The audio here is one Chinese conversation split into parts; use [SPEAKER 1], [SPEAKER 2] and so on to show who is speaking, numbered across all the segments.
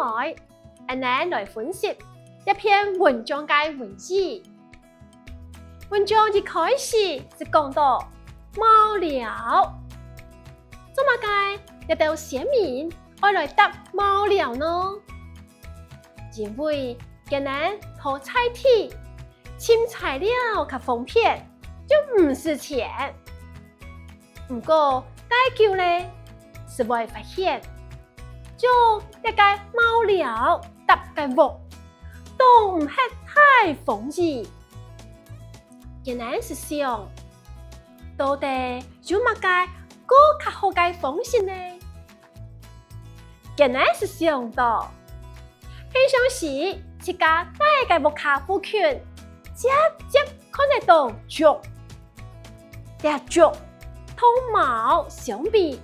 [SPEAKER 1] 來，來分析一篇文章嘅文字。文章一開始是講到貓了，做乜嘅一道寫面愛來答貓了呢？因為今日淘菜體、簽材料及封片就唔是錢，不過解救咧是會發現，就一個貓了答嘅鑊都唔係太豐富。今日是想到底有乜嘅更較好嘅方式呢？今日是想到平常時自家大嘅木卡附近直接看得到竹，啲竹同貓相比，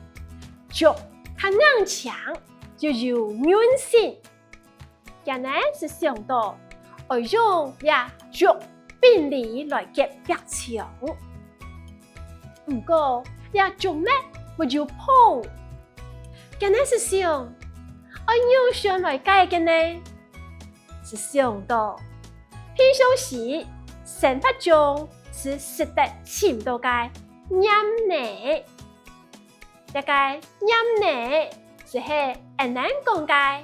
[SPEAKER 1] 竹較硬強，就有韌性。今日是想到我用竹並理來結壁牆，不過竹咩沒有碰。今日是想我用上來解嘅呢，是想到平常時生活中是識得尋到嘅黏呢，一個黏呢是係很難講嘅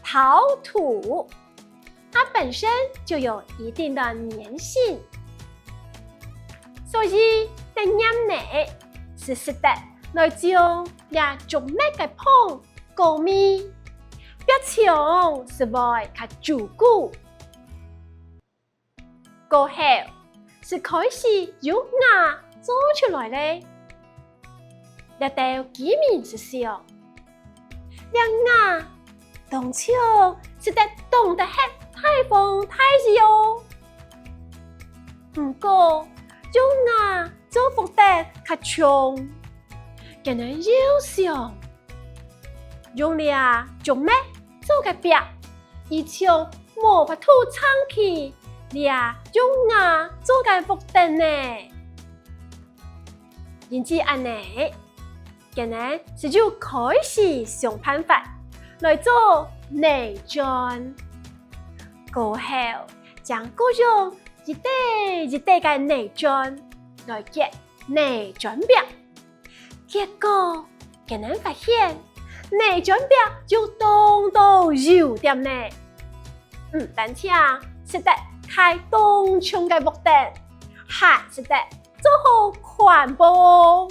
[SPEAKER 1] 陶土，它本身就有一定的粘性，所以嘅黏呢是識得來將竹咩嘅碰過密，壁牆是會較堅固。過後是開始由牙做出來咧，一道基面是想，牙當初是得懂得吃太豐太細哦，不過用牙做福得較重，今日又想用竹咩做個壁，以將無法度撐起，用牙做個福得呢。因此按呢，今日是就開始想辦法來做內磚，過後將各種一塊一塊嘅內磚來結內磚壁，結果今日發現內磚壁就動到有點呢，唔單止識得開動牆嘅木燈，還識得做好環保。